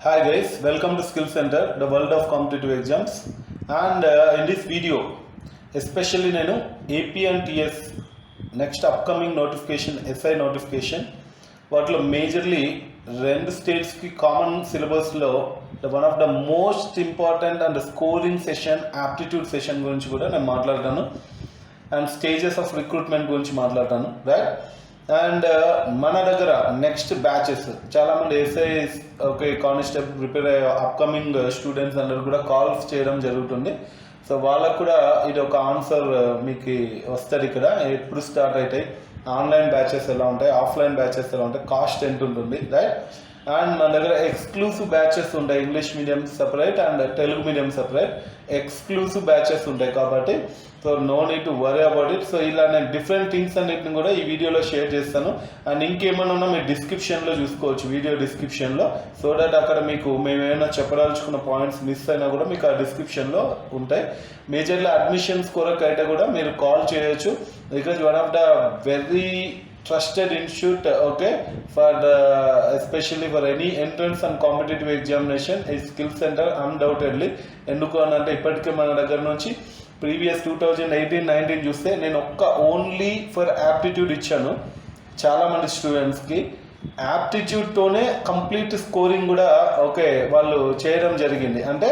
Hi guys, welcome to Skill Center, the world of competitive exams. And in this video, especially నేను AP and TS next upcoming notification SI notification వాటిలో majorly రెండు స్టేట్స్కి common సిలబస్లో one of the most important and scoring session aptitude session గురించి కూడా నేను మాట్లాడతాను. And stages of recruitment గురించి మాట్లాడతాను, రైట్? అండ్ మన దగ్గర నెక్స్ట్ బ్యాచెస్ చాలామంది ఎస్ఐ ఓకే కానిస్టేబుల్ ప్రిపేర్ అయ్యే అప్కమింగ్ స్టూడెంట్స్ అందరూ కూడా కాల్స్ చేయడం జరుగుతుంది. సో వాళ్ళకు కూడా ఇది ఒక ఆన్సర్ మీకు వస్తుంది. ఇక్కడ ఎప్పుడు స్టార్ట్ అవుతాయి, ఆన్లైన్ బ్యాచెస్ ఎలా ఉంటాయి, ఆఫ్లైన్ బ్యాచెస్ ఎలా ఉంటాయి, కాస్ట్ ఎంత ఉంటుంది, రైట్? అండ్ మన దగ్గర ఎక్స్క్లూసివ్ బ్యాచెస్ ఉంటాయి, English medium separate and Telugu medium separate exclusive batches ఉంటాయి. కాబట్టి so no need to worry about it. So ఇలా నేను డిఫరెంట్ థింగ్స్ అన్నిటిని కూడా ఈ వీడియోలో షేర్ చేస్తాను. అండ్ ఇంకేమైనా ఉన్నా మీరు డిస్క్రిప్షన్లో చూసుకోవచ్చు, వీడియో డిస్క్రిప్షన్లో, సో దట్ అక్కడ మీకు మేము ఏమైనా చెప్పదలుచుకున్న పాయింట్స్ మిస్ అయినా కూడా మీకు ఆ డిస్క్రిప్షన్లో ఉంటాయి. మేజర్లీ అడ్మిషన్స్ కొరకు అయితే కూడా మీరు కాల్ చేయొచ్చు, because one of the very trusted institute, okay, for the especially for any entrance and competitive examination is Skill Center undoubtedly. ఎందుకు అని అంటే ఇప్పటికే మన దగ్గర నుంచి ప్రీవియస్ 2018-19 చూస్తే నేను ఒక్క ఓన్లీ ఫర్ యాప్టిట్యూడ్ ఇచ్చాను చాలామంది స్టూడెంట్స్కి. యాప్టిట్యూడ్తోనే కంప్లీట్ స్కోరింగ్ కూడా ఓకే వాళ్ళు చేయడం జరిగింది. అంటే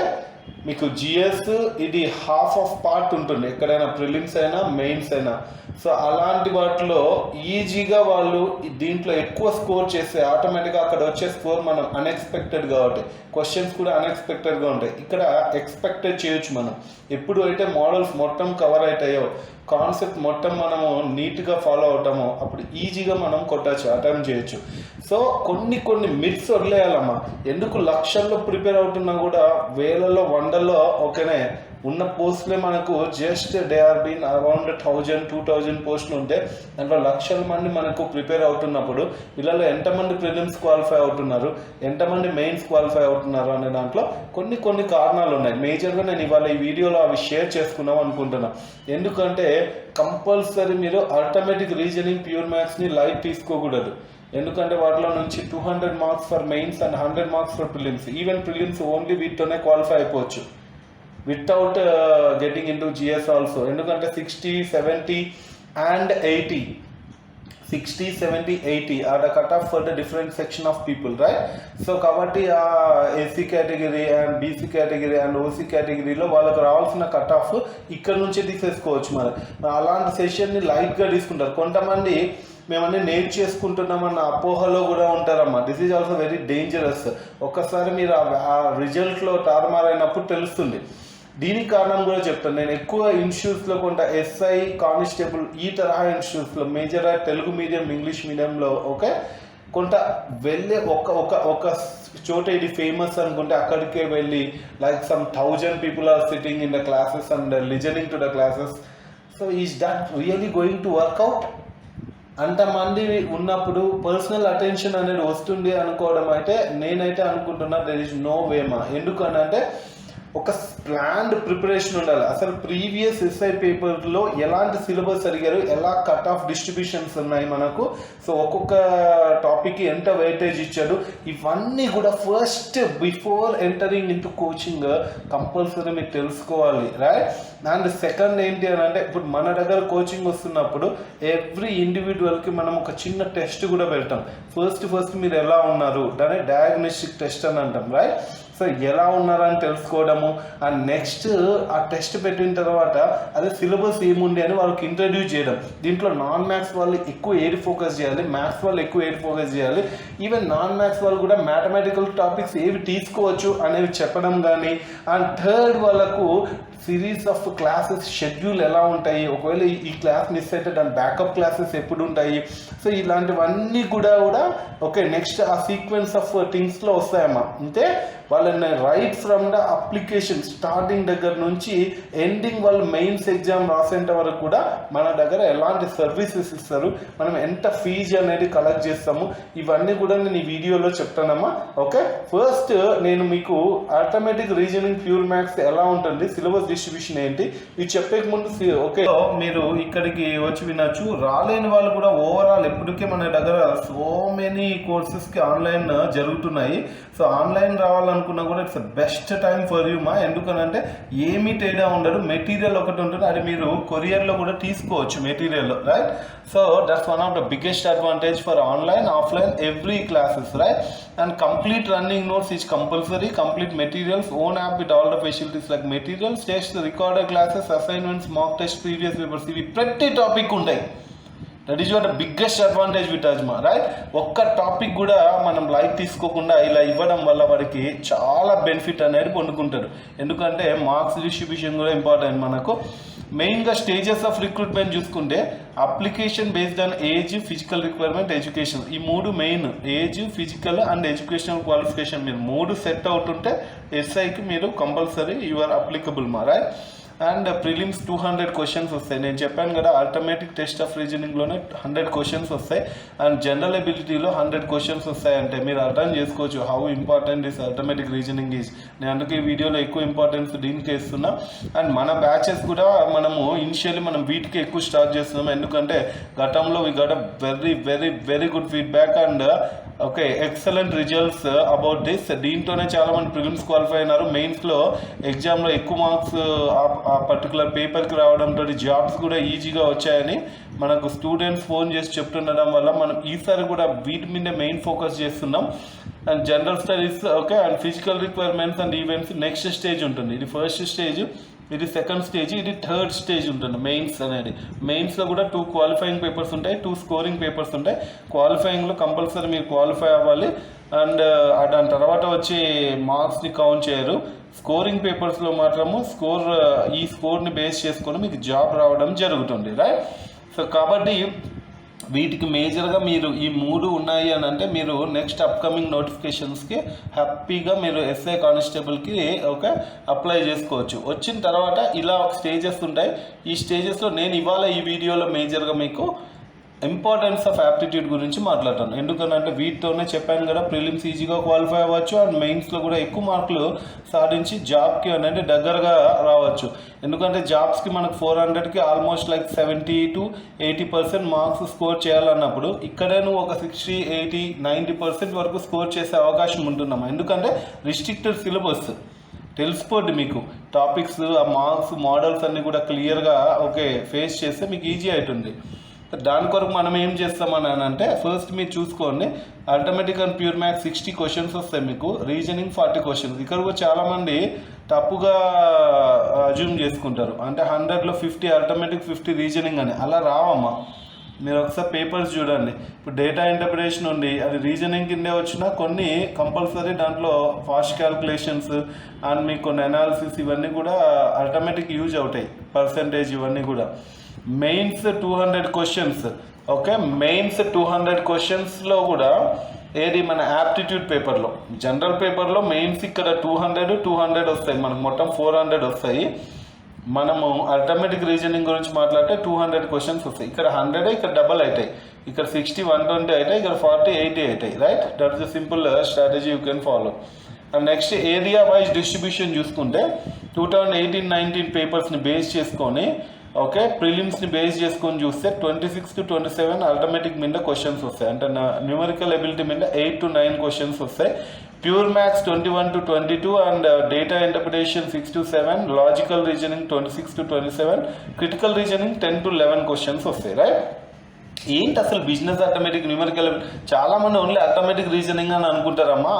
మీకు జిఎస్ ఇది హాఫ్ ఆఫ్ పార్ట్ ఉంటుంది, ఎక్కడైనా ప్రిలిమ్స్ అయినా మెయిన్స్ అయినా. సో అలాంటి వాటిలో ఈజీగా వాళ్ళు దీంట్లో ఎక్కువ స్కోర్ చేస్తే ఆటోమేటిక్గా అక్కడ వచ్చే స్కోర్ మనం అన్ఎక్స్పెక్టెడ్ కాబట్టి క్వశ్చన్స్ కూడా అన్ఎక్స్పెక్టెడ్గా ఉంటాయి. ఇక్కడ ఎక్స్పెక్టెడ్ చేయొచ్చు మనం. ఎప్పుడు అయితే మోడల్స్ మొత్తం కవర్ అవుతాయో, కాన్సెప్ట్ మొత్తం మనము నీట్గా ఫాలో అవుతామో అప్పుడు ఈజీగా మనం కొట్టచ్చు, అటెంప్ట్ చేయొచ్చు. సో కొన్ని మిత్స్ వదిలేయాలమ్మా. ఎందుకు లక్షల్లో ప్రిపేర్ అవుతున్నా కూడా వేలలో వందల్లో ఓకేనే ఉన్న పోస్టులే మనకు just they are been around 1000-2000 పోస్టులు ఉంటే దాంట్లో లక్షల మంది మనకు ప్రిపేర్ అవుతున్నప్పుడు వీళ్ళలో ఎంతమంది ప్రిలిమ్స్ క్వాలిఫై అవుతున్నారు, ఎంతమంది మెయిన్స్ క్వాలిఫై అవుతున్నారు అనే దాంట్లో కొన్ని కారణాలు ఉన్నాయి. మేజర్గా నేను ఇవాళ ఈ వీడియోలో అవి షేర్ చేసుకుందాం అనుకుంటున్నాను. ఎందుకంటే కంపల్సరీ మీరు ఆటోమేటిక్ రీజనింగ్, ప్యూర్ మ్యాథ్స్ని లైట్ తీసుకోకూడదు. ఎందుకంటే వాటిలో నుంచి 200 marks for mains and 100 marks for prelims. Even prelims only వీటితోనే క్వాలిఫై అయిపోవచ్చు without getting in to GS also. ఎందుకంటే 60, 70 and 80 are the cut off for the different section of people, right? So కాబట్టి ఆ SC category and BC category and OC కేటగిరీలో వాళ్ళకు రావాల్సిన cut off ఇక్కడ నుంచే తీసేసుకోవచ్చు. మరి అలాంటి సెషన్ని లైట్గా తీసుకుంటారు. కొంతమంది మేమన్నీ నేర్చేసుకుంటున్నామన్న అపోహలో కూడా ఉంటారమ్మా. This is also very dangerous. ఒక్కసారి మీరు ఆ రిజల్ట్లో తారుమారైనప్పుడు తెలుస్తుంది. దీనికి కారణం కూడా చెప్తాను. నేను ఎక్కువ ఇన్స్టిట్యూట్స్లో కొంత ఎస్ఐ, కానిస్టేబుల్ ఈ తరహా ఇన్స్టిట్యూట్స్లో మేజర్గా తెలుగు మీడియం, ఇంగ్లీష్ మీడియంలో ఓకే కొంత వెళ్ళే ఒక చోట ఇది ఫేమస్ అనుకుంటే అక్కడికే వెళ్ళి like some 1000 people are sitting in the classes and listening to the classes. So is that really going to work out? అంతమంది ఉన్నప్పుడు పర్సనల్ అటెన్షన్ అనేది వస్తుంది అనుకోవడం అయితే నేనైతే అనుకుంటున్నా దెర్ ఈజ్ నో వేమా. ఎందుకనంటే ఒక ప్లాన్డ్ ప్రిపరేషన్ ఉండాలి. అసలు ప్రీవియస్ ఎస్ఐ పేపర్లో ఎలాంటి సిలబస్ అడిగారు, ఎలా కట్ ఆఫ్ డిస్ట్రిబ్యూషన్స్ ఉన్నాయి మనకు, సో ఒక్కొక్క టాపిక్కి ఎంత వెయిటేజ్ ఇచ్చాడు, ఇవన్నీ కూడా first before entering in to coaching compulsory మీరు తెలుసుకోవాలి, రైట్? అండ్ సెకండ్ ఏంటి అని అంటే ఇప్పుడు మన దగ్గర కోచింగ్ వస్తున్నప్పుడు ఎవ్రీ ఇండివిజువల్కి మనం ఒక చిన్న టెస్ట్ కూడా పెడతాం. ఫస్ట్ మీరు ఎలా ఉన్నారు దాన్ని డయాగ్నోస్టిక్ టెస్ట్ అని అంటాం, రైట్? సో ఎలా ఉన్నారని తెలుసుకోవడము. అండ్ నెక్స్ట్ ఆ టెస్ట్ పెట్టిన తర్వాత అదే సిలబస్ ఏముంది అని వాళ్ళకి ఇంట్రడ్యూస్ చేయడం. దీంట్లో నాన్ మ్యాథ్స్ వాళ్ళు ఎక్కువ ఏది ఫోకస్ చేయాలి, మ్యాథ్స్ వాళ్ళు ఎక్కువ ఏది ఫోకస్ చేయాలి, ఈవెన్ నాన్ మ్యాథ్స్ వాళ్ళు కూడా మ్యాథమెటికల్ టాపిక్స్ ఏవి తీసుకోవచ్చు అనేవి చెప్పడం కానీ. అండ్ థర్డ్ వాళ్ళకు సిరీస్ ఆఫ్ క్లాసెస్ షెడ్యూల్ ఎలా ఉంటాయి, ఒకవేళ ఈ క్లాస్ మిస్ అయితే దాని బ్యాకప్ క్లాసెస్ ఎప్పుడు ఉంటాయి. సో ఇలాంటివన్నీ కూడా ఓకే నెక్స్ట్ ఆ సీక్వెన్స్ ఆఫ్ థింగ్స్లో వస్తాయమ్మా. అంటే వాళ్ళని right from the application starting దగ్గర నుంచి ఎండింగ్ వాళ్ళు మెయిన్స్ ఎగ్జామ్ రాసేంత వరకు కూడా మన దగ్గర ఎలాంటి సర్వీసెస్ ఇస్తారు, మనం ఎంత ఫీజు అనేది కలెక్ట్ చేస్తాము, ఇవన్నీ కూడా నేను ఈ వీడియోలో చెప్తానమ్మా. ఓకే, ఫస్ట్ నేను మీకు ఆటోమేటిక్ రీజనింగ్ ప్యూర్ మ్యాథ్స్ ఎలా ఉంటుంది, సిలబస్ డిస్ట్రిబ్యూషన్ ఏంటి, ఇది చెప్పే ముందు ఓకే మీరు ఇక్కడికి వచ్చి వినొచ్చు. రాలేని వాళ్ళు కూడా ఓవరాల్ ఇప్పటికే మన దగ్గర సో మెనీ కోర్సెస్కి ఆన్లైన్ జరుగుతున్నాయి. సో ఆన్లైన్ రావాలనుకున్నా కూడా it's best time for you మా. ఎందుకనంటే ఏమీ తేడా ఉండదు, మెటీరియల్ ఒకటి ఉంటుంది, అది మీరు కొరియర్లో కూడా తీసుకోవచ్చు material, right. So that's one of the biggest advantage for online offline every classes, right. And complete running notes is compulsory, complete materials, own app with all the facilities like materials, test, recorded classes, assignments, mock test, previous papers, ఇవి ప్రతి topic ఉంటాయి. That is your the biggest advantage with Ajma, right. ఒక్క topic కూడా మనం light తీసుకోకుండా ఇలా ఇవ్వడం వల్ల వాడికి చాలా బెనిఫిట్ అనేది పొందుకుంటారు. ఎందుకంటే మార్క్స్ డిస్ట్రిబ్యూషన్ కూడా ఇంపార్టెంట్ మనకు. మెయిన్గా స్టేజెస్ ఆఫ్ రిక్రూట్మెంట్ చూసుకుంటే application based on age, physical requirement, education, ఈ మూడు main. Age, physical and educational qualification మీరు మూడు సెట్ అవుతుంటే ఎస్ఐకి మీరు కంపల్సరీ యు ఆర్ అప్లికబుల్ మా, రైట్. అండ్ ప్రిలిమ్స్ 200 క్వశ్చన్స్ వస్తాయి. నేను చెప్పాను కదా ఆటోమేటిక్ టెస్ట్ ఆఫ్ రీజనింగ్లోనే 100 క్వశ్చన్స్ వస్తాయి అండ్ జనరల్ ఎబిలిటీలో 100 క్వశ్చన్స్ వస్తాయి. అంటే మీరు అర్థం చేసుకోవచ్చు how important this automatic reasoning is. నేను అందుకే ఈ వీడియోలో ఎక్కువ ఇంపార్టెన్స్ దీనికి ఇస్తున్నా. అండ్ మన బ్యాచెస్ కూడా మనము ఇనిషియల్లీ మనం వీటికి ఎక్కువ స్టార్ట్ చేస్తున్నాం. ఎందుకంటే గతంలో we got a very very very good feedback and okay excellent results about this. దీంతోనే చాలామంది ప్రిలిమ్స్ క్వాలిఫై అయినారు. మెయిన్స్లో ఎగ్జామ్లో ఎక్కువ మార్క్స్ ఆ పర్టికులర్ పేపర్కి రావడంతో జాబ్స్ కూడా ఈజీగా వచ్చాయని మనకు స్టూడెంట్స్ ఫోన్ చేసి చెప్తుండడం వల్ల మనం ఈసారి కూడా వీటి మీద మెయిన్ ఫోకస్ చేస్తున్నాం. And general studies okay and physical requirements and events next stage ఉంటుంది. ఇది ఫస్ట్ స్టేజ్, ఇది సెకండ్ స్టేజ్, ఇది థర్డ్ స్టేజ్ ఉంటుంది మెయిన్స్ అనేది. మెయిన్స్లో కూడా 2 క్వాలిఫైయింగ్ పేపర్స్ ఉంటాయి, 2 స్కోరింగ్ పేపర్స్ ఉంటాయి. క్వాలిఫైయింగ్లో కంపల్సరీ మీరు క్వాలిఫై అవ్వాలి అండ్ దాని తర్వాత వచ్చి మార్క్స్ని కౌంట్ చేయరు. స్కోరింగ్ పేపర్స్లో మాత్రము ఈ స్కోర్ని బేస్ చేసుకొని మీకు జాబ్ రావడం జరుగుతుంది, రైట్. సో కాబట్టి వీటికి మేజర్గా మీరు ఈ 3 ఉన్నాయి అని అంటే మీరు నెక్స్ట్ అప్కమింగ్ నోటిఫికేషన్స్కి హ్యాపీగా మీరు ఎస్ఐ కానిస్టేబుల్కి ఓకే అప్లై చేసుకోవచ్చు. వచ్చిన తర్వాత ఇలా స్టేజెస్ ఉంటాయి. ఈ స్టేజెస్లో నేను ఇవాళ ఈ వీడియోలో మేజర్గా మీకు ఇంపార్టెన్స్ ఆఫ్ యాప్టిట్యూడ్ గురించి మాట్లాడతాను. ఎందుకనంటే వీటితోనే చెప్పాను కదా ప్రిలిమ్స్ ఈజీగా క్వాలిఫై అవ్వచ్చు అండ్ మెయిన్స్లో కూడా ఎక్కువ మార్కులు సాధించి జాబ్కి అనేది దగ్గరగా రావచ్చు. ఎందుకంటే జాబ్స్కి మనకు 400కి almost like 70 to 80% marks score చేయాలన్నప్పుడు ఇక్కడే నువ్వు ఒక 60, 80, 90% వరకు స్కోర్ చేసే అవకాశం ఉంటున్నాము. ఎందుకంటే రిస్ట్రిక్టెడ్ సిలబస్ తెలిసిపోద్ది మీకు, టాపిక్స్ ఆ మార్క్స్ మోడల్స్ అన్నీ కూడా క్లియర్గా ఓకే ఫేస్ చేస్తే మీకు ఈజీ అవుతుంది. దాని కొరకు మనం ఏం చేస్తామని అంటే ఫస్ట్ మీరు చూసుకోండి automatic and pure maths 60 questions వస్తాయి మీకు, రీజనింగ్ 40 క్వశ్చన్స్. ఇక్కడ కూడా చాలామంది తప్పుగా అజ్యూమ్ చేసుకుంటారు, అంటే 100లో 50 ఆటోమేటిక్ 50 రీజనింగ్ అని. అలా రావమ్మా. మీరు ఒకసారి పేపర్స్ చూడండి. ఇప్పుడు డేటా ఇంటర్ప్రిటేషన్ ఉంది, అది రీజనింగ్ కిందే వచ్చినా కొన్ని కంపల్సరీ దాంట్లో ఫాస్ట్ క్యాల్కులేషన్స్ అండ్ మీకు కొన్ని అనాలిసిస్ ఇవన్నీ కూడా ఆటోమేటిక్ యూజ్ అవుతాయి, పర్సంటేజ్ ఇవన్నీ కూడా. Mains 200 questions okay. మెయిన్స్ 200 క్వశ్చన్స్లో కూడా ఏది మన యాప్టిట్యూడ్ పేపర్లో, జనరల్ పేపర్లో మెయిన్స్ ఇక్కడ 200 వస్తాయి, మనకు మొత్తం 400 వస్తాయి. మనము ఆటోమేటిక్ రీజనింగ్ గురించి మాట్లాడితే 200 క్వశ్చన్స్ వస్తాయి. ఇక్కడ 100 ఇక్కడ డబల్ అవుతాయి, ఇక్కడ 60, 120 అవుతాయి, ఇక్కడ 40, 80 అవుతాయి, right. That is the simple strategy you can follow. And next area wise distribution చూసుకుంటే 2018-19 పేపర్స్ని బేస్ చేసుకొని ఓకే ప్రిలిమ్స్ని బేస్ చేసుకొని చూస్తే 26 to 27 ఆటోమేటిక్ మీద క్వశ్చన్స్ వస్తాయి. అంటే న్యూమరికల్ ఎబిలిటీ మీద 8 to 9 క్వశ్చన్స్ వస్తాయి. Pure maths 21 to 22 and data interpretation 6 to 7, logical reasoning 26 to 27, critical reasoning 10 to 11 questions వస్తాయి, రైట్. ఏంటి అసలు బిజినెస్ ఆటోమేటిక్ న్యూమరికల్, చాలామంది ఓన్లీ ఆటోమేటిక్ రీజనింగ్ అని అనుకుంటారమ్మా.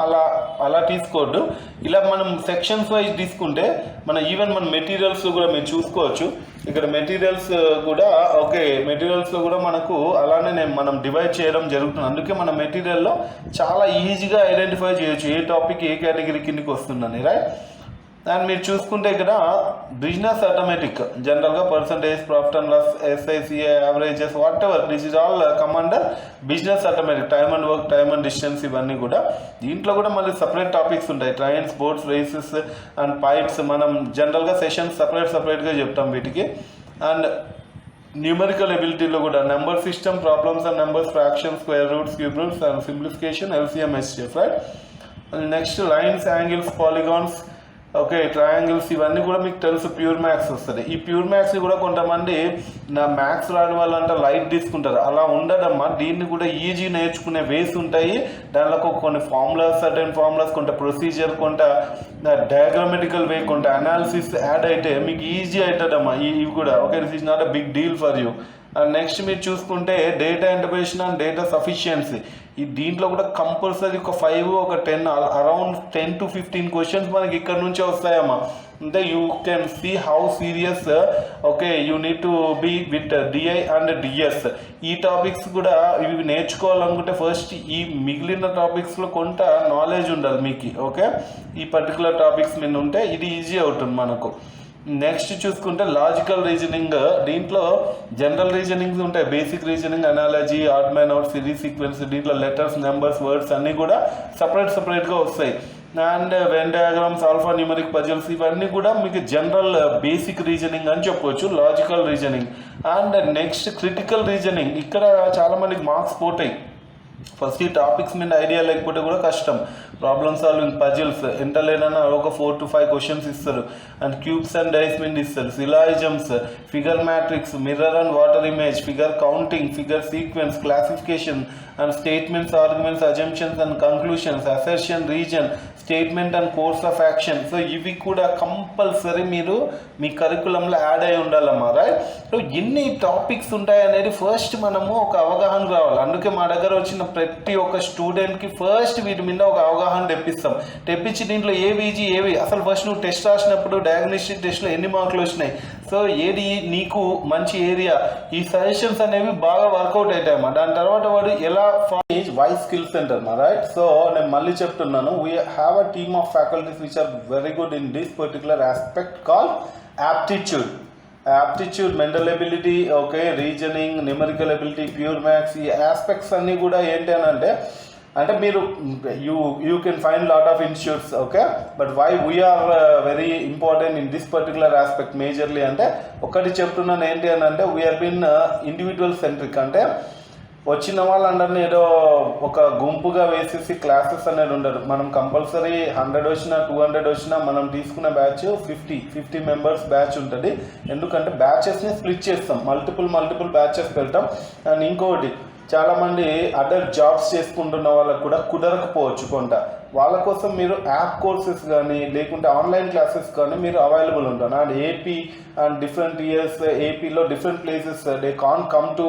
అలా తీసుకోవద్దు. ఇలా మనం సెక్షన్స్ వైజ్ తీసుకుంటే ఈవెన్ మన మెటీరియల్స్ కూడా మీరు చూసుకోవచ్చు. ఇక్కడ మెటీరియల్స్ కూడా ఓకే, మెటీరియల్స్లో కూడా మనకు అలానే మనం డివైడ్ చేయడం జరుగుతుంది. అందుకే మన మెటీరియల్లో చాలా ఈజీగా ఐడెంటిఫై చేయొచ్చు ఏ టాపిక్ ఏ కేటగిరీ కిందకి వస్తుందని, రైట్. అండ్ మీరు చూసుకుంటే ఇక్కడ బిజినెస్ ఆటోమేటిక్ జనరల్గా percentage, profit and loss, SICA, averages, whatever this is all come under business automatic. Time and work, time and distance, ఇవన్నీ కూడా దీంట్లో కూడా మళ్ళీ సపరేట్ టాపిక్స్ ఉంటాయి. Trains, boats, races and pipes. మనం జనరల్గా సెషన్స్ సపరేట్గా చెప్తాం వీటికి. అండ్ న్యూమరికల్ ఎబిలిటీలో కూడా number system, problems and numbers, fractions, square roots, cube roots and simplification, LCM, SCF, right. Next lines, angles, polygons, okay, triangles, ఇవన్నీ కూడా మీకు తెలుసు. ప్యూర్ మ్యాథ్స్ వస్తుంది. ఈ ప్యూర్ మ్యాథ్స్ కూడా కొంతమంది నా మ్యాథ్స్ రాని వాళ్ళంటే లైట్ తీసుకుంటారు. అలా ఉండదమ్మా. దీన్ని కూడా ఈజీ నేర్చుకునే వేస్ ఉంటాయి. దాంట్లో కొన్ని ఫార్ములాస్, సర్టెన్ ఫార్ములాస్, కొంత ప్రొసీజర్, కొంత డయాగ్రామెటికల్ వే, కొంత అనాలిసిస్ యాడ్ అయితే మీకు ఈజీ అవుతుందమ్మా ఇవి కూడా. Okay, this is not a big deal for you. And next మీరు చూసుకుంటే data interpretation and data sufficiency. ఈ దీంట్లో కూడా కంపల్సరీ ఒక 5 ఒక 10 అరౌండ్ 10 to 15 క్వశ్చన్స్ మనకి ఇక్కడ నుంచే వస్తాయమ్మా. అంటే you can see how serious okay you need to be with DI and DS. ఈ టాపిక్స్ కూడా ఇవి నేర్చుకోవాలనుకుంటే ఫస్ట్ ఈ మిగిలిన టాపిక్స్లో కొంత నాలెడ్జ్ ఉండాలి మీకు. ఓకే, ఈ పర్టికులర్ టాపిక్స్ మీద ఉంటే ఇది ఈజీ అవుతుంది మనకు. నెక్స్ట్ చూసుకుంటే లాజికల్ రీజనింగ్. దీంట్లో జనరల్ రీజనింగ్స్ ఉంటాయి, basic reasoning, analogy, odd man out, series sequence. దీంట్లో లెటర్స్, నెంబర్స్, వర్డ్స్ అన్నీ కూడా సపరేట్గా వస్తాయి. And Venn diagrams, alpha numeric puzzles, ఇవన్నీ కూడా మీకు జనరల్ బేసిక్ రీజనింగ్ అని చెప్పవచ్చు, logical reasoning. And next critical reasoning. ఇక్కడ చాలా మందికి మార్క్స్ పోతాయి. ఫస్ట్ ఈ టాపిక్స్ మీద ఐడియా లేకపోతే కూడా కష్టం. ప్రాబ్లమ్ సాల్వింగ్, పజిల్స్ ఎంత లేదన్నా ఒక 4 to 5 క్వశ్చన్స్ ఇస్తారు. అండ్ క్యూబ్స్ అండ్ డైస్ మీద ఇస్తారు. Syllogisms, figure matrix, mirror and water image, figure counting, figure sequence, classification and statements, arguments, assumptions and conclusions, assertion, reason, statement and course of action. So ఇవి కూడా compulsory మీరు మీ కరికులంలో add అయి ఉండాలమ్మా, right. So ఎన్ని topics ఉంటాయి అనేది first మనము ఒక అవగాహన రావాలి. అందుకే మా దగ్గర వచ్చిన ప్రతి ఒక్క స్టూడెంట్కి ఫస్ట్ వీటి మీద ఒక అవగాహన తెప్పించి దీంట్లో ఏవి అసలు ఫస్ట్ నువ్వు టెస్ట్ రాసినప్పుడు డయాగ్నోస్టిక్ టెస్ట్లో ఎన్ని మార్కులు వచ్చినాయి, సో ఏది నీకు మంచి ఏరియా, ఈ సజెషన్స్ అనేవి బాగా వర్కౌట్ అవుతాయమ్మా. దాని తర్వాత వాడు ఎలా voice skill centre, right. So నేను మళ్ళీ చెప్తున్నాను, we have a team of faculties which are very good in this particular aspect call aptitude, mental ability, okay, reasoning, numerical ability, pure maths. ఈ ఆస్పెక్ట్స్ అన్నీ కూడా ఏంటి అని అంటే మీరు you can find lot of institutes, okay, but why we are very important in this particular aspect majorly అంటే ఒకటి చెప్తున్నాను ఏంటి అని అంటే వీఆర్ బీన్ ఇండివిజువల్ సెంట్రిక్. అంటే వచ్చిన వాళ్ళందరినీ ఏదో ఒక గుంపుగా వేసేసి క్లాసెస్ అనేది ఉండదు. మనం కంపల్సరీ 100 వచ్చినా 200 వచ్చినా మనం తీసుకున్న బ్యాచ్ 50 మెంబర్స్ బ్యాచ్ ఉంటుంది. ఎందుకంటే బ్యాచెస్ని స్ప్లిట్ చేస్తాం, మల్టిపుల్ బ్యాచెస్ పెడతాం. అండ్ ఇంకొకటి చాలామంది అదర్ జాబ్స్ చేసుకుంటున్న వాళ్ళకు కూడా కుదరకపోవచ్చు కొంత, వాళ్ళ కోసం మీరు యాప్ కోర్సెస్ కానీ లేకుంటే ఆన్లైన్ క్లాసెస్ కానీ మీరు అవైలబుల్ ఉంటారు. And AP and different years, ఏపీలో different places they can come to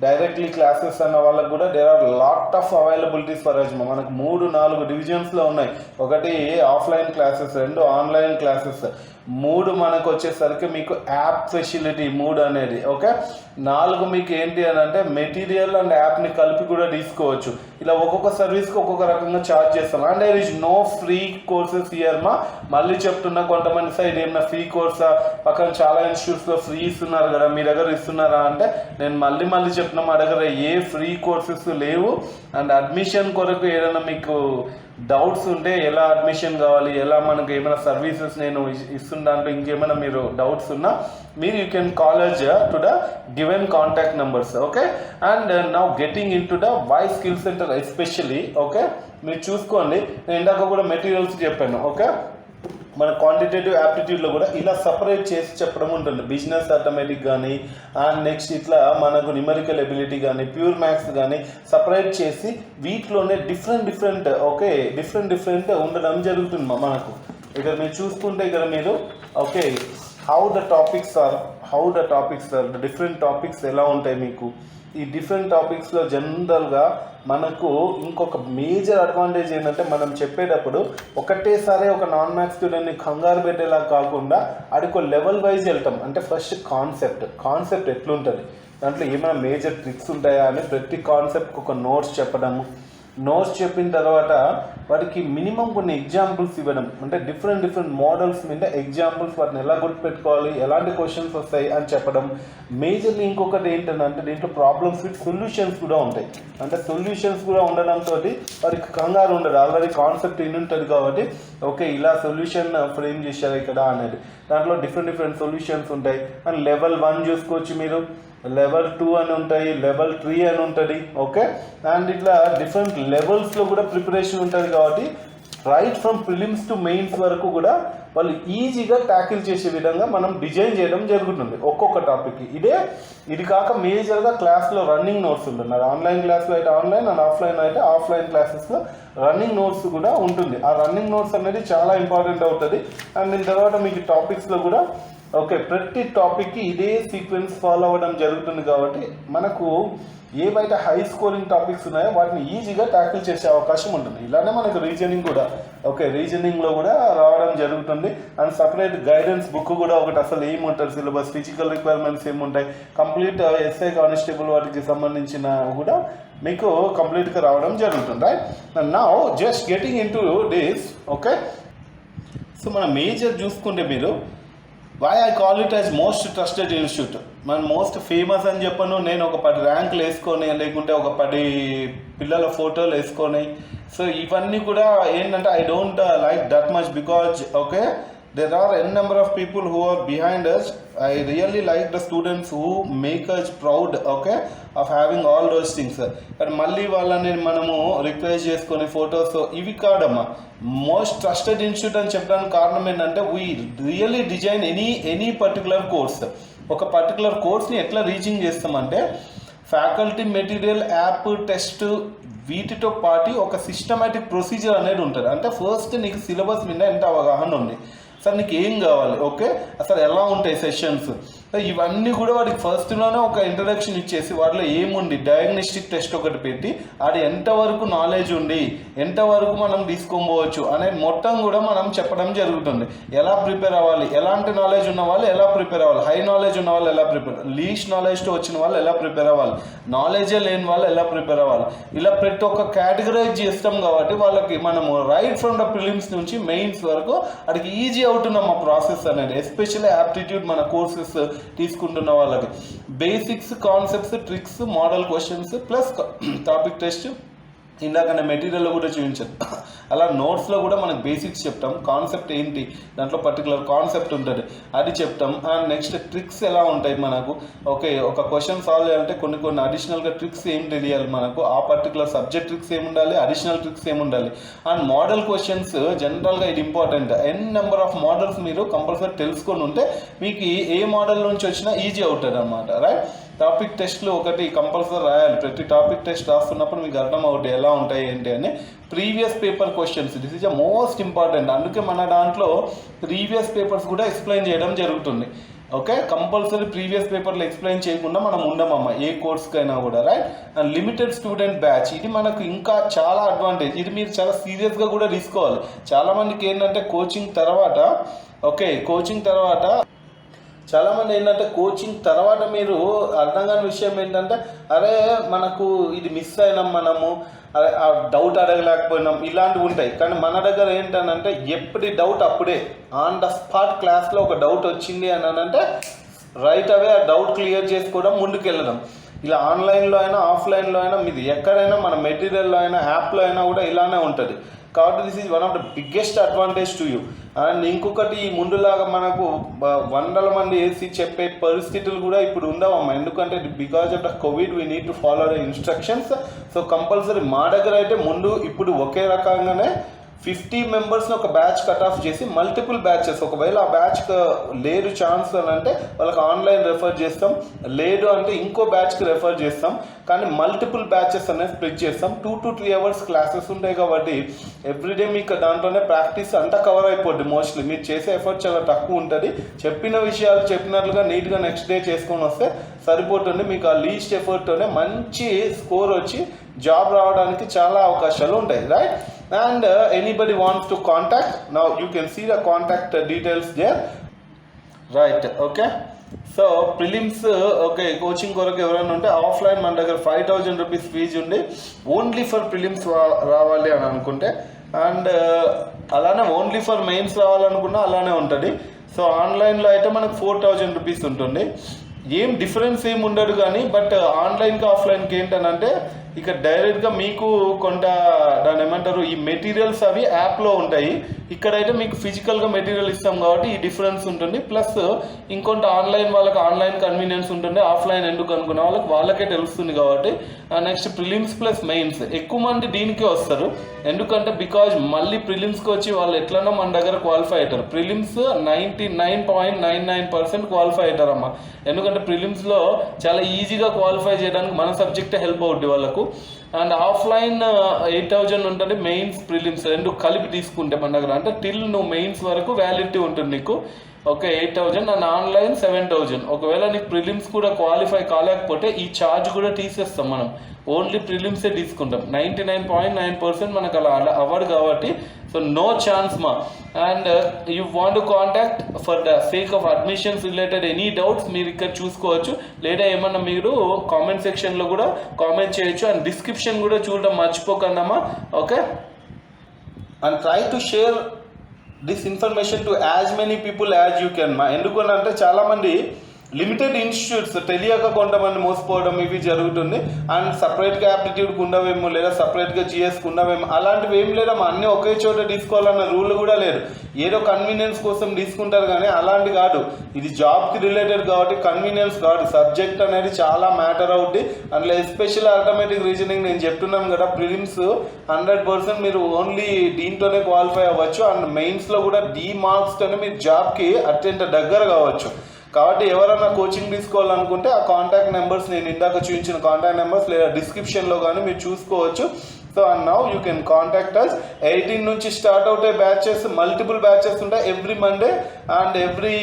directly classes అన్న వాళ్ళకు కూడా there are lot of availabilities for Ajma. మనకు 3-4 డివిజన్స్లో ఉన్నాయి. ఒకటి ఆఫ్లైన్ క్లాసెస్, 2 ఆన్లైన్ క్లాసెస్, 3 మనకు వచ్చేసరికి మీకు యాప్ ఫెసిలిటీ 3 అనేది, ఓకే. 4 మీకు ఏంటి అని అంటే మెటీరియల్ అండ్ యాప్ని కలిపి కూడా తీసుకోవచ్చు. ఇలా ఒక్కొక్క సర్వీస్కి ఒక్కొక్క రకంగా ఛార్జ్ చేస్తాం. And there is no free courses here మా. మళ్ళీ చెప్తున్నా, కొంతమంది సైడ్ ఏమన్నా ఫ్రీ కోర్సా, పక్కన చాలా ఇన్స్టిట్యూట్స్లో ఫ్రీ ఇస్తున్నారు కదా, మీ దగ్గర ఇస్తున్నారా అంటే నేను మళ్ళీ చెప్తున్నా, మా దగ్గర ఏ ఫ్రీ కోర్సెస్ లేవు. అండ్ అడ్మిషన్ కొరకు ఏదైనా మీకు డౌట్స్ ఉంటే ఎలా అడ్మిషన్ కావాలి, ఎలా మనకు ఏమైనా సర్వీసెస్ నేను ఇస్తున్న దాంట్లో ఇంకేమైనా మీరు డౌట్స్ ఉన్నా మీరు you can college to the given contact numbers, okay. And now getting in to the voice skill centre especially, okay. మీరు చూసుకోండి, నేను ఇందాక కూడా మెటీరియల్స్ చెప్పాను, ఓకే. మన క్వాంటిటేటివ్ యాప్టిట్యూడ్లో కూడా ఇలా సపరేట్ చేసి చెప్పడం ఉంటుంది. బిజినెస్ ఆటోమేటిక్ కానీ అండ్ నెక్స్ట్ ఇట్లా మనకు న్యూమరికల్ ఎబిలిటీ కానీ ప్యూర్ మ్యాథ్స్ కానీ సపరేట్ చేసి వీటిలోనే డిఫరెంట్ ఓకే డిఫరెంట్ ఉండడం జరుగుతుంది మనకు. ఇక్కడ మీరు చూసుకుంటే ఇక్కడ మీరు okay how the topics are the different topics ఎలా ఉంటాయి మీకు. ఈ డిఫరెంట్ టాపిక్స్లో జనరల్గా మనకు ఇంకొక మేజర్ అడ్వాంటేజ్ ఏంటంటే మనం చెప్పేటప్పుడు ఒకటేసారి ఒక నాన్ మ్యాథ్స్ స్టూడెంట్ని కంగారు పెట్టేలా కాకుండా అడికో లెవెల్ వైజ్ వెళ్తాం. అంటే ఫస్ట్ కాన్సెప్ట్ ఎట్లుంటుంది, దాంట్లో ఏమైనా మేజర్ ట్రిక్స్ ఉంటాయా అని ప్రతి కాన్సెప్ట్కి ఒక నోట్స్ చెప్పడము, నోట్స్ చెప్పిన తర్వాత వాటికి మినిమం కొన్ని ఎగ్జాంపుల్స్ ఇవ్వడం, అంటే డిఫరెంట్ మోడల్స్ మీద ఎగ్జాంపుల్స్, వాటిని ఎలా గుర్తుపెట్టుకోవాలి, ఎలాంటి క్వశ్చన్స్ వస్తాయి అని చెప్పడం. మేజర్లీ ఇంకొకటి ఏంటంటే దీంట్లో ప్రాబ్లమ్స్ విత్ సొల్యూషన్స్ కూడా ఉంటాయి. అంటే సొల్యూషన్స్ కూడా ఉండడంతో వారికి కంగారు ఉండదు, ఆల్రెడీ కాన్సెప్ట్ ఇన్ ఉంటుంది కాబట్టి ఓకే ఇలా సొల్యూషన్ ఫ్రేమ్ చేశారు ఇక్కడ అనేది. దాంట్లో డిఫరెంట్ సొల్యూషన్స్ ఉంటాయి. అండ్ లెవెల్ 1 చూసుకోవచ్చు మీరు, లెవెల్ 2 అని ఉంటాయి, లెవెల్ 3 అని ఉంటుంది. ఓకే, అండ్ ఇట్లా డిఫరెంట్ లెవెల్స్లో కూడా ప్రిపరేషన్ ఉంటుంది కాబట్టి right from prelims to mains వరకు కూడా వాళ్ళు ఈజీగా ట్యాకిల్ చేసే విధంగా మనం డిజైన్ చేయడం జరుగుతుంది ఒక్కొక్క టాపిక్కి. ఇది కాక మేజర్గా క్లాస్లో రన్నింగ్ నోట్స్ ఉంటుంది. ఆన్లైన్ క్లాస్లో అయితే ఆన్లైన్, అండ్ ఆఫ్లైన్ అయితే ఆఫ్లైన్ క్లాసెస్లో రన్నింగ్ నోట్స్ కూడా ఉంటుంది. ఆ రన్నింగ్ నోట్స్ అనేది చాలా ఇంపార్టెంట్ అవుతుంది. అండ్ దీని తర్వాత మీకు టాపిక్స్లో కూడా ఓకే ప్రతి టాపిక్కి ఇదే సీక్వెన్స్ ఫాలో అవ్వడం జరుగుతుంది కాబట్టి మనకు ఏవైతే హై స్కోరింగ్ టాపిక్స్ ఉన్నాయో వాటిని ఈజీగా ట్యాకిల్ చేసే అవకాశం ఉంటుంది. ఇలానే మనకు రీజనింగ్ కూడా ఓకే రీజనింగ్లో కూడా రావడం జరుగుతుంది. అండ్ సపరేట్ గైడెన్స్ బుక్ కూడా ఒకటి, అసలు ఏముంటుంది సిలబస్, ఫిజికల్ రిక్వైర్మెంట్స్ ఏముంటాయి, కంప్లీట్ ఎస్ఐ కానిస్టేబుల్ వాటికి సంబంధించిన కూడా మీకు కంప్లీట్గా రావడం జరుగుతుంది. Right, now just getting in to this. Okay, so మన మేజర్ చూసుకుంటే మీరు why I call it as most trusted institute. మన మోస్ట్ ఫేమస్ అని చెప్పను, నేను ఒక 10 ర్యాంకులు వేసుకొని లేకుంటే ఒక 10 పిల్లల ఫోటోలు వేసుకొని, సో ఇవన్నీ కూడా ఏంటంటే I don't like that much because okay there are n number of people who are behind us. I really like the students who make us proud okay of having all those things. But మళ్ళీ వాళ్ళని మనము request చేసుకొని photos ఇవి కాదమ్మా. Most trusted institute అని చెప్పడానికి కారణం ఏంటంటే we really design any particular course. ఒక పర్టికులర్ కోర్స్ని ఎట్లా రీచింగ్ చేస్తామంటే ఫ్యాకల్టీ, మెటీరియల్, యాప్, టెస్ట్ వీటితో పాటు ఒక సిస్టమేటిక్ ప్రొసీజర్ అనేది ఉంటుంది. అంటే ఫస్ట్ నీకు సిలబస్ మీద ఎంత అవగాహన ఉంది, అసలు నీకు ఏం కావాలి, ఓకే అసలు ఎలా ఉంటాయి సెషన్స్, ఇవన్నీ కూడా వాడికి ఫస్ట్లోనే ఒక ఇంట్రడక్షన్ ఇచ్చేసి వాటిలో ఏముంది డయాగ్నోస్టిక్ టెస్ట్ ఒకటి పెట్టి అది ఎంతవరకు నాలెడ్జ్ ఉంది, ఎంతవరకు మనం తీసుకోవచ్చు అనేది మొత్తం కూడా మనం చెప్పడం జరుగుతుంది. ఎలా ప్రిపేర్ అవ్వాలి, ఎలాంటి నాలెడ్జ్ ఉన్న వాళ్ళు ఎలా ప్రిపేర్ అవ్వాలి, హై నాలెడ్జ్ ఉన్న వాళ్ళు ఎలా ప్రిపేర్, లీస్ట్ నాలెడ్జ్తో వచ్చిన వాళ్ళు ఎలా ప్రిపేర్ అవ్వాలి, నాలెడ్జే లేని వాళ్ళు ఎలా ప్రిపేర్ అవ్వాలి, ఇలా ప్రతి ఒక్క కేటగరైజ్ చేస్తాం కాబట్టి వాళ్ళకి మనము రైట్ ఫ్రమ్ ద ప్రిలిమ్స్ నుంచి మెయిన్స్ వరకు అడికి ఈజీ అవుతున్నాం ఆ ప్రాసెస్ అనేది. ఎస్పెషల్లీ యాప్టిట్యూడ్ మన కోర్సెస్ తీసుకుంటున్న వాళ్ళకి basics, concepts, tricks, model questions plus topic test ఇందాకనే మెటీరియల్లో కూడా చూపించాను. అలా నోట్స్లో కూడా మనకు బేసిక్స్ చెప్తాం, కాన్సెప్ట్ ఏంటి దాంట్లో పర్టికులర్ కాన్సెప్ట్ ఉంటుంది అది చెప్తాం. అండ్ నెక్స్ట్ ట్రిక్స్ ఎలా ఉంటాయి మనకు, ఓకే ఒక క్వశ్చన్ సాల్వ్ చేయాలంటే కొన్ని అడిషనల్గా ట్రిక్స్ ఏం తెలియాలి మనకు, ఆ పర్టికులర్ సబ్జెక్ట్ ట్రిక్స్ ఏముండాలి, అడిషనల్ ట్రిక్స్ ఏముండాలి. అండ్ మోడల్ క్వశ్చన్స్ జనరల్గా ఇది important. N number of models మీరు కంపల్సరీ తెలుసుకొని ఉంటే మీకు ఏ మోడల్ నుంచి వచ్చినా ఈజీ అవుతుంది అన్నమాట. రైట్, టాపిక్ టెస్ట్లు ఒకటి కంపల్సరీ రాయాలి. ప్రతి టాపిక్ టెస్ట్ రాస్తున్నప్పుడు మీకు అర్థం అవుతాయి ఎలా ఉంటాయి ఏంటి అని. Previous paper questions this is a most important. అందుకే మన దాంట్లో ప్రీవియస్ పేపర్స్ కూడా ఎక్స్ప్లెయిన్ చేయడం జరుగుతుంది. ఓకే, కంపల్సరీ ప్రీవియస్ పేపర్లో ఎక్స్ప్లెయిన్ చేయకుండా మనం ఉండమమ్మ ఏ కోర్స్కైనా కూడా. Right, and limited student batch ఇది మనకు ఇంకా చాలా అడ్వాంటేజ్. ఇది మీరు చాలా సీరియస్గా కూడా తీసుకోవాలి. చాలామందికి ఏంటంటే కోచింగ్ తర్వాత చాలామంది ఏంటంటే కోచింగ్ తర్వాత మీరు అర్థం కాని విషయం ఏంటంటే అరే మనకు ఇది మిస్ అయినాం, మనము ఆ డౌట్ అడగలేకపోయినాం, ఇలాంటివి ఉంటాయి. కానీ మన దగ్గర ఏంటంటే ఎప్పటి డౌట్ అప్పుడే ఆన్ ద స్పాట్ క్లాస్లో ఒక డౌట్ వచ్చింది అని అంటే రైట్ అవే ఆ డౌట్ క్లియర్ చేసుకోవడం, ముందుకు వెళ్ళడం. ఇలా ఆన్లైన్లో అయినా ఆఫ్లైన్లో అయినా మీది ఎక్కడైనా మన మెటీరియల్లో అయినా యాప్లో అయినా కూడా ఇలానే ఉంటుంది. కాబట్టి this is one of the biggest advantage to you. And ఇంకొకటి ముందులాగా మనకు 100 మంది వేసి చెప్పే పరిస్థితులు కూడా ఇప్పుడు ఉండవమ్మా. ఎందుకంటే because of the Covid we need to follow the instructions. So compulsory మా దగ్గర అయితే ముందు ఇప్పుడు ఒకే రకంగానే 50 మెంబర్స్ని ఒక బ్యాచ్ కట్ ఆఫ్ చేసి మల్టిపుల్ బ్యాచెస్, ఒకవేళ ఆ బ్యాచ్ లేదు ఛాన్స్ అని అంటే వాళ్ళకి ఆన్లైన్ రెఫర్ చేస్తాం, లేదు అంటే ఇంకో బ్యాచ్కి రెఫర్ చేస్తాం. కానీ మల్టిపుల్ బ్యాచెస్ అనేది స్ప్లిట్ చేస్తాం. 2 to 3 hours క్లాసెస్ ఉంటాయి కాబట్టి ఎవ్రీడే మీకు దాంట్లోనే ప్రాక్టీస్ అంతా కవర్ అయిపోద్ది. మోస్ట్లీ మీరు చేసే ఎఫర్ట్ చాలా తక్కువ ఉంటుంది. చెప్పిన విషయాలు చెప్పినట్లుగా నీట్గా నెక్స్ట్ డే చేసుకొని వస్తే సరిపోతుంది. మీకు ఆ లీస్ట్ ఎఫర్ట్తోనే మంచి స్కోర్ వచ్చి జాబ్ రావడానికి చాలా అవకాశాలు ఉంటాయి. Right, and anybody wants to contact, now you can see the contact details there. Right, okay, so prelims okay coaching కొరకు ఎవరైనా ఉంటే ఆఫ్లైన్ మన దగ్గర 5,000 రూపీస్ ఫీజు ఉండి ఓన్లీ ఫర్ ప్రిలిమ్స్ రావాలి అని అనుకుంటే, అండ్ అలానే ఓన్లీ ఫర్ మెయిన్స్ రావాలనుకున్నా అలానే ఉంటుంది. సో ఆన్లైన్లో అయితే మనకు 4,000 రూపీస్ ఉంటుంది. ఏం డిఫరెన్స్ ఏమి ఉండదు కానీ, బట్ ఆన్లైన్కి ఆఫ్లైన్కి ఏంటనంటే ఇక డైరెక్ట్గా మీకు కొంత దాని ఏమంటారు ఈ మెటీరియల్స్ అవి యాప్లో ఉంటాయి. ఇక్కడైతే మీకు ఫిజికల్గా మెటీరియల్ ఇస్తాం కాబట్టి ఈ డిఫరెన్స్ ఉంటుంది. ప్లస్ ఇంకొంత ఆన్లైన్ వాళ్ళకి ఆన్లైన్ కన్వీనియన్స్ ఉంటుంది, ఆఫ్లైన్ ఎందుకు అనుకున్న వాళ్ళకే తెలుస్తుంది కాబట్టి. నెక్స్ట్ ప్రిలిమ్స్ ప్లస్ మెయిన్స్ ఎక్కువ మంది దీనికే వస్తారు. ఎందుకంటే బికాజ్ మళ్ళీ ప్రిలిమ్స్కి వచ్చి వాళ్ళు ఎట్లనో మన దగ్గర క్వాలిఫై అవుతారు. ప్రిలిమ్స్ 99.99% క్వాలిఫై అవుతారమ్మా. ఎందుకంటే ప్రిలిమ్స్లో చాలా ఈజీగా క్వాలిఫై చేయడానికి మన సబ్జెక్టే హెల్ప్ అవుద్ది వాళ్ళకు. అండ్ ఆఫ్లైన్ 8,000 ఉంటుంది, మెయిన్స్ ప్రిలిమ్స్ రెండు కలిపి తీసుకుంటే మన దగ్గర అంటే టిల్ నువ్వు మెయిన్స్ వరకు వ్యాలిడిటీ ఉంటుంది నీకు. Okay 8,000 and online 7,000. ఒకవేళ నీకు ప్రిలిమ్స్ కూడా క్వాలిఫై కాలేకపోతే ఈ ఛార్జ్ కూడా తీసేస్తాం మనం, ఓన్లీ ప్రిలిమ్సే తీసుకుంటాం. 99.9% మనకు అలా అవ్వదు కాబట్టి సో నో ఛాన్స్ మా. And you want to contact for the sake of admissions related any doubts మీరు ఇక్కడ చూసుకోవచ్చు, లేదా ఏమన్నా మీరు కామెంట్ సెక్షన్లో కూడా కామెంట్ చేయొచ్చు. అండ్ డిస్క్రిప్షన్ కూడా చూడడం మర్చిపోకండమ్మా. Okay and try to share this information to as many people as you can మా. ఎందుకంటే చాలామంది లిమిటెడ్ ఇన్స్టిట్యూట్స్ తెలియక కొంతమంది మోసపోవడం ఇవి జరుగుతుంది. అండ్ సపరేట్గా యాప్టిట్యూడ్కి ఉండవేమో, లేదా సపరేట్గా జిఎస్కి ఉండవేమో, అలాంటివి ఏం లేదమ్మా. అన్నీ ఒకే చోట తీసుకోవాలన్న రూల్ కూడా లేదు. ఏదో కన్వీనియన్స్ కోసం తీసుకుంటారు కానీ అలాంటి కాదు. ఇది జాబ్కి రిలేటెడ్ కాబట్టి కన్వీనియన్స్ కాదు, సబ్జెక్ట్ అనేది చాలా మ్యాటర్ అవుద్ది. అందులో ఎస్పెషల్ ఆటోమేటిక్ రీజనింగ్ నేను చెప్తున్నాను కదా, ప్రిలిమ్స్ 100% మీరు ఓన్లీ దీంట్లోనే క్వాలిఫై అవ్వచ్చు. అండ్ మెయిన్స్లో కూడా D మార్క్స్తోనే మీరు జాబ్కి అత్యంత దగ్గర కావచ్చు. కాబట్టి ఎవరైనా కోచింగ్ తీసుకోవాలనుకుంటే ఆ కాంటాక్ట్ నెంబర్స్ నేను ఇందాక చూపించిన కాంటాక్ట్ నెంబర్స్ లేదా డిస్క్రిప్షన్లో కానీ మీరు చూసుకోవచ్చు. So and now you can contact us. 18 నుంచి స్టార్ట్ అవుతే బ్యాచెస్, మల్టిపుల్ బ్యాచెస్ ఉంటాయి every Monday. And every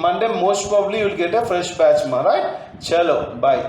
Monday most probably you will get a fresh batch మా. రైట్, చలో బాయ్.